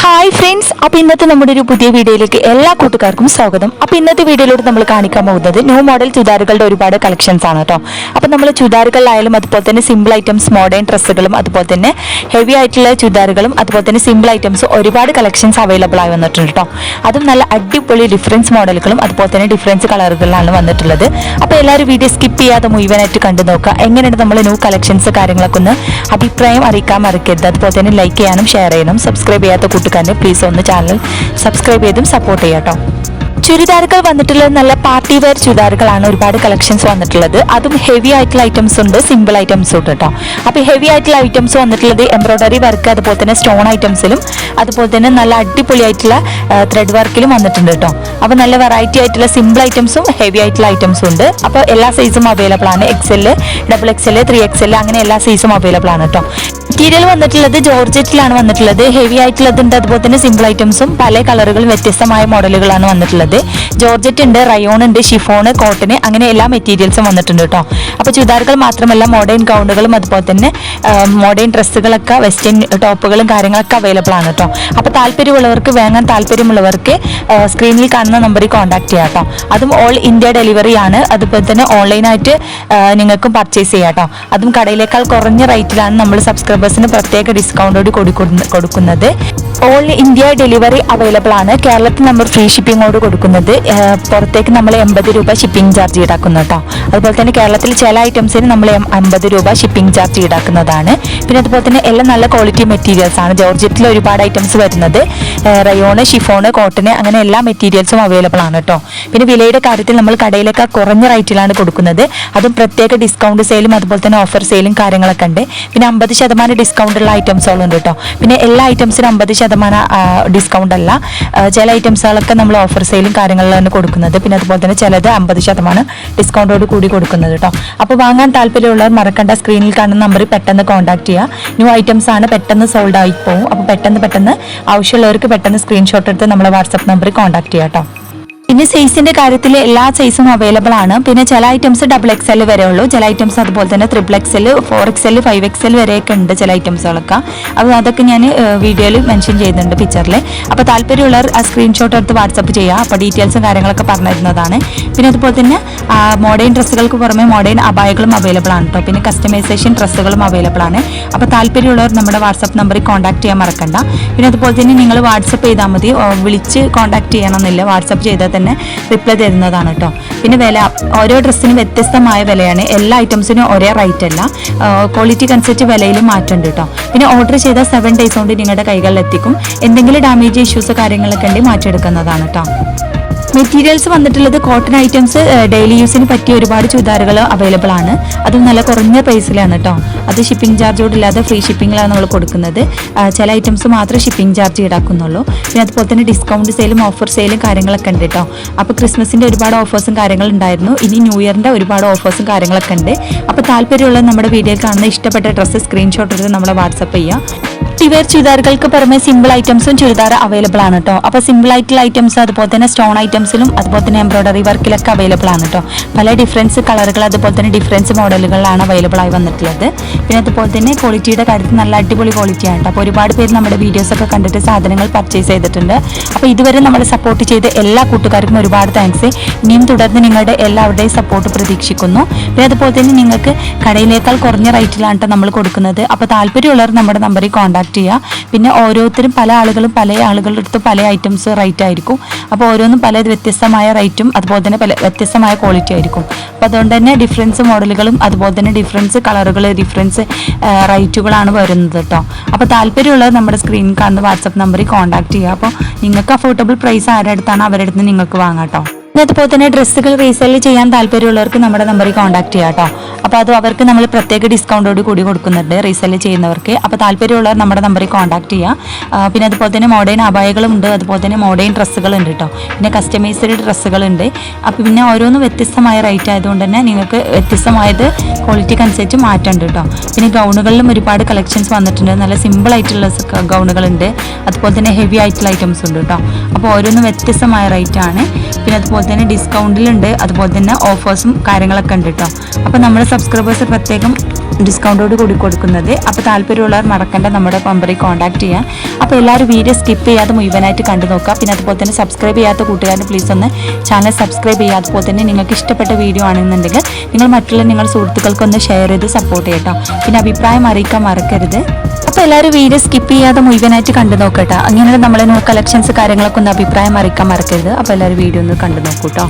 Hi friends, അപ്പോൾ ഇന്നത്തെ നമ്മുടെ ഒരു പുതിയ വീഡിയോയിലേക്ക് എല്ലാ കൂട്ടുകാർക്കും സ്വാഗതം. അപ്പോൾ ഇന്നത്തെ വീഡിയോയിലൂടെ നമ്മൾ കാണിക്കാൻ പോകുന്നത് ന്യൂ മോഡൽ ചുരിദാറുകളുടെ ഒരുപാട് കളക്ഷൻസ് ആണ് കേട്ടോ. അപ്പോൾ നമ്മൾ ചുരിദാറുകളിലായാലും അതുപോലെ തന്നെ സിമ്പിൾ ഐറ്റംസ്, മോഡേൺ ഡ്രസ്സുകളും അതുപോലെ തന്നെ ഹെവി ആയിട്ടുള്ള ചുരിദാറുകളും അതുപോലെ തന്നെ സിമ്പിൾ ഐറ്റംസ് ഒരുപാട് കളക്ഷൻസ് അവൈലബിൾ ആയി വന്നിട്ടുണ്ട് കേട്ടോ. അതും നല്ല അടിപൊളി ഡിഫറൻസ് മോഡലുകളും അതുപോലെ തന്നെ ഡിഫറൻസ് കളറുകളിലാണ് വന്നിട്ടുള്ളത്. അപ്പോൾ എല്ലാവരും വീഡിയോ സ്കിപ്പ് ചെയ്യാതെ മുഴുവനായിട്ട് കണ്ടു നോക്കുക. എങ്ങനെയാണ് നമ്മൾ ന്യൂ കളക്ഷൻസ് കാര്യങ്ങളൊക്കെ ഒന്ന് അഭിപ്രായം അറിയിക്കാൻ മറക്കരുത്. അതുപോലെ തന്നെ ലൈക്ക് ചെയ്യാനും ഷെയർ ചെയ്യാനും സബ്സ്ക്രൈബ് ചെയ്യാത്ത കൂട്ടുകാരനെ പ്ലീസ് ഒന്ന് ചാനൽ സബ്സ്ക്രൈബ് ചെയ്തും സപ്പോർട്ട് ചെയ്യാം കേട്ടോ. ചുരിദാറുകൾ വന്നിട്ടുള്ളത് നല്ല പാർട്ടി വെയർ ചുരിദാറുകളാണ് ഒരുപാട് കളക്ഷൻസ് വന്നിട്ടുള്ളത്. അതും ഹെവി ആയിട്ടുള്ള ഐറ്റംസ് ഉണ്ട്, സിമ്പിൾ ഐറ്റംസ് ഉണ്ട് കേട്ടോ. അപ്പോൾ ഹെവി ആയിട്ടുള്ള ഐറ്റംസ് വന്നിട്ടുള്ളത് എംബ്രോയ്ഡറി വർക്ക് അതുപോലെ തന്നെ സ്റ്റോൺ ഐറ്റംസിലും അതുപോലെ തന്നെ നല്ല അടിപൊളി ആയിട്ടുള്ള ത്രെഡ് വർക്കിലും വന്നിട്ടുണ്ട് കേട്ടോ. അപ്പോൾ നല്ല വെറൈറ്റി ആയിട്ടുള്ള സിമ്പിൾ ഐറ്റംസും ഹെവി ആയിട്ടുള്ള ഐറ്റംസും ഉണ്ട്. അപ്പോൾ എല്ലാ സൈസും അവൈലബിൾ ആണ്. XL, XXL, 3XL അങ്ങനെ എല്ലാ സൈസും അവൈലബിൾ ആണ് കേട്ടോ. മെറ്റീരിയൽ വന്നിട്ടുള്ളത് ജോർജറ്റിലാണ് വന്നിട്ടുള്ളത്. ഹെവി ആയിട്ടുള്ളതുണ്ട്, അതുപോലെ തന്നെ സിമ്പിൾ ഐറ്റംസും പല കളറുകളും വ്യത്യസ്തമായ മോഡലുകളാണ് വന്നിട്ടുള്ളത്. ജോർജറ്റ് ഉണ്ട്, റയോൺ ഉണ്ട്, ഷിഫോണ്, കോട്ടൺ അങ്ങനെ എല്ലാ മെറ്റീരിയൽസും വന്നിട്ടുണ്ട് കേട്ടോ. അപ്പോൾ ചുരിദാറുകൾ മാത്രമല്ല മോഡേൺ ഗൗണുകളും അതുപോലെ തന്നെ മോഡേൺ ഡ്രസ്സുകളൊക്കെ വെസ്റ്റേൺ ടോപ്പുകളും കാര്യങ്ങളൊക്കെ അവൈലബിൾ ആണ് കേട്ടോ. അപ്പോൾ താല്പര്യമുള്ളവർക്ക് വാങ്ങാൻ താല്പര്യമുള്ളവർക്ക് സ്ക്രീനിൽ കാണുന്ന നമ്പറിൽ കോൺടാക്ട് ചെയ്യാം കേട്ടോ. അതും ഓൾ ഇന്ത്യ ഡെലിവറി ആണ്. അതുപോലെ തന്നെ ഓൺലൈനായിട്ട് നിങ്ങൾക്കും പർച്ചേസ് ചെയ്യാം കേട്ടോ. അതും കടയിലേക്കാൾ കുറഞ്ഞ റേറ്റിലാണ് നമ്മൾ സബ്സ്ക്രൈബേഴ്സിന് പ്രത്യേക ഡിസ്കൗണ്ടോട് കൊടുക്കുന്നത്. ഓൾ ഇന്ത്യ ഡെലിവറി അവൈലബിൾ ആണ്. കേരളത്തിൽ നമ്മൾ ഫ്രീ ഷിപ്പിങ്ങോട് കൊടുക്കുന്നത്. പുറത്തേക്ക് നമ്മൾ 80 രൂപ ഷിപ്പിംഗ് ചാർജ് ഈടാക്കുന്നു കേട്ടോ. അതുപോലെ തന്നെ കേരളത്തിൽ ചില ഐറ്റംസിന് നമ്മൾ 50 രൂപ ഷിപ്പിംഗ് ചാർജ് ഈടാക്കുന്നതാണ്. പിന്നെ അതുപോലെ തന്നെ എല്ലാം നല്ല ക്വാളിറ്റി മെറ്റീരിയൽസ് ആണ്. ജോർജറ്റിൽ ഒരുപാട് ഐറ്റംസ് വരുന്നത്. റയോണ്, ഷിഫോണ്, കോട്ടൺ അങ്ങനെ എല്ലാ മെറ്റീരിയൽസും അവൈലബിൾ ആണ് കേട്ടോ. പിന്നെ വിലയുടെ കാര്യത്തിൽ നമ്മൾ കടയിലൊക്കെ കുറഞ്ഞ റേറ്റിലാണ് കൊടുക്കുന്നത്. അതും പ്രത്യേക ഡിസ്കൗണ്ട് സെയിലും അതുപോലെ തന്നെ ഓഫർ സെയിലും കാര്യങ്ങളൊക്കെ ഉണ്ട്. പിന്നെ 50% ഡിസ്കൗണ്ട് ഉള്ള ഐറ്റംസുകളും ഉണ്ട് കേട്ടോ. പിന്നെ എല്ലാ ഐറ്റംസിനും 50% ഡിസ്കൗണ്ട് അല്ല. ചില ഐറ്റംസുകളൊക്കെ നമ്മൾ ഓഫർ സെയിലും കാര്യങ്ങളിലാണ് കൊടുക്കുന്നത്. പിന്നെ അതുപോലെ തന്നെ ചിലത് 50% ഡിസ്കൗണ്ടോട് കൂടി കൊടുക്കുന്നത് കേട്ടോ. അപ്പോൾ വാങ്ങാൻ താല്പര്യമുള്ളവർ മറക്കണ്ട, സ്ക്രീനിൽ കാണുന്ന നമ്പറിൽ പെട്ടെന്ന് കോൺടാക്ട് ചെയ്യുക. ന്യൂ ഐറ്റംസ് ആണ്, പെട്ടെന്ന് സോൾഡ് ആയി പോകും. അപ്പോൾ പെട്ടെന്ന് ആവശ്യമുള്ളവർക്ക് പെട്ടെന്ന് സ്ക്രീൻഷോട്ട് എടുത്ത് നമ്മളെ വാട്സപ്പ് നമ്പറിൽ കോൺടാക്ട് ചെയ്യാം കേട്ടോ. പിന്നെ സൈസിന്റെ കാര്യത്തിൽ എല്ലാ സൈസും അവൈലബിൾ ആണ്. പിന്നെ ചില ഐറ്റംസ് XXL വരെ ഉള്ളൂ, ചില ഐറ്റംസ് അതുപോലെ തന്നെ XXL, 4XL, 5XL വരെയൊക്കെ ഉണ്ട് ചില ഐറ്റംസുകളൊക്കെ. അപ്പോൾ അതൊക്കെ ഞാൻ വീഡിയോയിൽ മെൻഷൻ ചെയ്യുന്നുണ്ട് പിക്ചറിൽ. അപ്പോൾ താല്പര്യമുള്ളവർ ആ സ്ക്രീൻഷോട്ട് എടുത്ത് വാട്സപ്പ് ചെയ്യുക. അപ്പോൾ ഡീറ്റെയിൽസും കാര്യങ്ങളൊക്കെ പറഞ്ഞു തരുന്നതാണ്. പിന്നെ അതുപോലെ തന്നെ മോഡേൺ ഡ്രസ്സുകൾക്ക് പുറമെ മോഡേൺ അബായകളും അവൈലബിൾ ആണ് കേട്ടോ. പിന്നെ കസ്റ്റമൈസേഷൻ ഡ്രസ്സുകളും അവൈലബിൾ ആണ്. അപ്പോൾ താല്പര്യമുള്ളവർ നമ്മുടെ വാട്സപ്പ് നമ്പറിൽ കോൺടാക്ട് ചെയ്യാൻ മറക്കണ്ട. പിന്നെ അതുപോലെ തന്നെ നിങ്ങൾ വാട്സപ്പ് ചെയ്താൽ മതി, വിളിച്ച് കോൺടാക്ട് ചെയ്യണമെന്നില്ല. വാട്സപ്പ് ചെയ്താൽ തന്നെ റിപ്ലൈ തരുന്നതാണ് കേട്ടോ. പിന്നെ വില ഓരോ ഡ്രസ്സിനും വ്യത്യസ്തമായ വിലയാണ്. എല്ലാ ഐറ്റംസിനും ഒരേ റേറ്റ് അല്ല. ക്വാളിറ്റിക്ക് അനുസരിച്ച് വിലയിലും മാറ്റമുണ്ട് കേട്ടോ. പിന്നെ ഓർഡർ ചെയ്താൽ 7 days കൊണ്ട് നിങ്ങളുടെ കൈകളിൽ എത്തിക്കും. എന്തെങ്കിലും ഡാമേജ് ഇഷ്യൂസ് കാര്യങ്ങളൊക്കെ ഉണ്ടെങ്കിൽ മാറ്റിയെടുക്കുന്നതാണ് കേട്ടോ. മെറ്റീരിയൽസ് വന്നിട്ടുള്ളത് കോട്ടൺ ഐറ്റംസ്, ഡെയിലി യൂസിന് പറ്റിയ ഒരുപാട് ചുരിദാറുകൾ അവൈലബിൾ ആണ്. അതും നല്ല കുറഞ്ഞ പ്രൈസിലാണ് കേട്ടോ. അത് ഷിപ്പിംഗ് ചാർജോട് ഇല്ലാതെ ഫ്രീ ഷിപ്പിങ്ങിലാണ് നമ്മൾ കൊടുക്കുന്നത്. ചില ഐറ്റംസ് മാത്രമേ ഷിപ്പിംഗ് ചാർജ് ഈടാക്കുന്നുള്ളൂ. പിന്നെ അതുപോലെ തന്നെ ഡിസ്കൗണ്ട് സെയിലും ഓഫർ സെയിലും കാര്യങ്ങളൊക്കെ ഉണ്ട് കേട്ടോ. അപ്പോൾ ക്രിസ്മസിൻ്റെ ഒരുപാട് ഓഫേഴ്സും കാര്യങ്ങളും ഉണ്ടായിരുന്നു. ഇനി ന്യൂ ഇയറിൻ്റെ ഒരുപാട് ഓഫേഴ്സും കാര്യങ്ങളൊക്കെ ഉണ്ട്. അപ്പോൾ താല്പര്യമുള്ള നമ്മുടെ വീഡിയോയിൽ കാണുന്ന ഇഷ്ടപ്പെട്ട ഡ്രസ്സ് സ്ക്രീൻഷോട്ട് എടുത്ത് നമ്മളെ വാട്സപ്പ് ചെയ്യുക. വെയർ ചുരിദാറുകൾക്ക് പുറമെ സിമ്പിൾ ഐറ്റംസും ചുരിദാർ അവൈലബിൾ ആണ് കേട്ടോ. അപ്പോൾ സിമ്പിൾ ആയിട്ടുള്ള ഐറ്റംസ് അതുപോലെ തന്നെ സ്റ്റോൺ ഐറ്റംസിലും അതുപോലെ തന്നെ എംബ്രോയ്ഡറി വർക്കിലൊക്കെ അവൈലബിൾ ആണ് കേട്ടോ. പല ഡിഫറൻസ് കളറുകൾ അതുപോലെ തന്നെ ഡിഫറൻസ് മോഡലുകളിലാണ് അവൈലബിൾ ആയി വന്നിട്ടുള്ളത്. പിന്നെ അതുപോലെ തന്നെ ക്വാളിറ്റിയുടെ കാര്യത്തിൽ നല്ല അടിപൊളി ക്വാളിറ്റിയാണ് കേട്ടോ. അപ്പോൾ ഒരുപാട് പേര് നമ്മുടെ വീഡിയോസൊക്കെ കണ്ടിട്ട് സാധനങ്ങൾ പർച്ചേസ് ചെയ്തിട്ടുണ്ട്. അപ്പോൾ ഇതുവരെ നമ്മളെ സപ്പോർട്ട് ചെയ്ത് എല്ലാ കൂട്ടുകാർക്കും ഒരുപാട് താങ്ക്സ്. ഇനിയും തുടർന്ന് നിങ്ങളുടെ എല്ലാവരുടെയും സപ്പോർട്ട് പ്രതീക്ഷിക്കുന്നു. പിന്നെ അതുപോലെ തന്നെ നിങ്ങൾക്ക് കടയിലേക്കാൾ കുറഞ്ഞ റേറ്റിലാണ് കേട്ടോ നമ്മൾ കൊടുക്കുന്നത്. അപ്പോൾ താല്പര്യമുള്ളവർ നമ്മുടെ നമ്പറിൽ കോൺടാക്ട് ചെയ്യുക. പിന്നെ ഓരോരുത്തരും പല ആളുകളുടെ അടുത്ത് പല ഐറ്റംസ് റേറ്റ് ആയിരിക്കും. അപ്പോൾ ഓരോന്നും പല വ്യത്യസ്തമായ റേറ്റും അതുപോലെ തന്നെ പല വ്യത്യസ്തമായ ക്വാളിറ്റി ആയിരിക്കും. അപ്പോൾ അതുകൊണ്ട് തന്നെ ഡിഫറൻസ് മോഡലുകളും അതുപോലെ തന്നെ ഡിഫറൻസ് കളറുകൾ, ഡിഫറൻസ് റേറ്റുകളാണ് വരുന്നത് കേട്ടോ. അപ്പോൾ താല്പര്യമുള്ളത് നമ്മുടെ സ്ക്രീനിൽ കാണുന്ന വാട്സപ്പ് നമ്പറിൽ കോൺടാക്ട് ചെയ്യുക. അപ്പോൾ നിങ്ങൾക്ക് അഫോർഡബിൾ പ്രൈസ് ആരുടെ അടുത്താണ് അവരുടെ അടുത്ത് നിങ്ങൾക്ക് വാങ്ങാം കേട്ടോ. അതുപോലെ തന്നെ ഡ്രസ്സുകൾ റീസെല് ചെയ്യാൻ താല്പര്യമുള്ളവർക്ക് നമ്മുടെ നമ്പറിൽ കോൺടാക്ട് ചെയ്യാം കേട്ടോ. അപ്പോൾ അത് അവർക്ക് നമ്മൾ പ്രത്യേക ഡിസ്കൗണ്ടോട് കൂടി കൊടുക്കുന്നുണ്ട് റീസെല് ചെയ്യുന്നവർക്ക്. അപ്പോൾ താല്പര്യമുള്ളവർ നമ്മുടെ നമ്പറിൽ കോൺടാക്ട് ചെയ്യുക. പിന്നെ അതുപോലെ തന്നെ മോഡേൺ അബായകളുണ്ട്, അതുപോലെ തന്നെ മോഡേൺ ഡ്രസ്സുകളുണ്ട് കേട്ടോ. പിന്നെ കസ്റ്റമൈസ്ഡ് ഡ്രസ്സുകളുണ്ട്. അപ്പോൾ പിന്നെ ഓരോന്നും വ്യത്യസ്തമായ റേറ്റ് ആയതുകൊണ്ട് തന്നെ നിങ്ങൾക്ക് വ്യത്യസ്തമായത് ക്വാളിറ്റിക്ക് അനുസരിച്ച് മാറ്റമുണ്ട് കേട്ടോ. പിന്നെ ഗൗണുകളിലും ഒരുപാട് കളക്ഷൻസ് വന്നിട്ടുണ്ട്. നല്ല സിമ്പിൾ ആയിട്ടുള്ള ഗൗണുകളുണ്ട്, അതുപോലെ തന്നെ ഹെവി ആയിട്ടുള്ള ഐറ്റംസ് ഉണ്ട് കേട്ടോ. അപ്പോൾ ഓരോന്നും വ്യത്യസ്തമായ റേറ്റ് ആണ്. പിന്നെ അതുപോലെ തന്നെ ഡിസ്കൗണ്ടിലുണ്ട്, അതുപോലെ തന്നെ ഓഫേഴ്സും കാര്യങ്ങളൊക്കെ ഉണ്ട് കേട്ടോ. അപ്പോൾ നമ്മുടെ സബ്സ്ക്രൈബേഴ്സ് പ്രത്യേകം ഡിസ്കൗണ്ടോട് കൂടി കൊടുക്കുന്നത്. അപ്പോൾ താല്പര്യമുള്ളവർ മറക്കണ്ട നമ്മുടെ നമ്പറിൽ കോൺടാക്ട് ചെയ്യാം. അപ്പോൾ എല്ലാവരും വീഡിയോ സ്കിപ്പ് ചെയ്യാതെ മുഴുവനായിട്ട് കണ്ടു നോക്കുക. പിന്നെ അതുപോലെ തന്നെ സബ്സ്ക്രൈബ് ചെയ്യാത്ത കൂട്ടുകാരൻ പ്ലീസ് ഒന്ന് ചാനൽ സബ്സ്ക്രൈബ് ചെയ്യുക. അതുപോലെ തന്നെ നിങ്ങൾക്ക് ഇഷ്ടപ്പെട്ട വീഡിയോ ആണെന്നുണ്ടെങ്കിൽ നിങ്ങൾ മറ്റുള്ള നിങ്ങളുടെ സുഹൃത്തുക്കൾക്കൊന്ന് ഷെയർ ചെയ്ത് സപ്പോർട്ട് ചെയ്യട്ടോ. പിന്നെ അഭിപ്രായം അറിയിക്കാൻ മറക്കരുത്. അപ്പോൾ എല്ലാവരും വീഡിയോ സ്കിപ്പ് ചെയ്യാതെ മുഴുവനായിട്ട് കണ്ടു നോക്കട്ടോ. അങ്ങനെയുള്ള നമ്മളെ ന്യൂ കളക്ഷൻസ് കാര്യങ്ങളൊക്കെ ഒന്ന് അഭിപ്രായം അറിയിക്കാൻ മറക്കരുത്. അപ്പോൾ എല്ലാവരും വീഡിയോ ഒന്ന് കണ്ടു നോക്കൂ കേട്ടോ.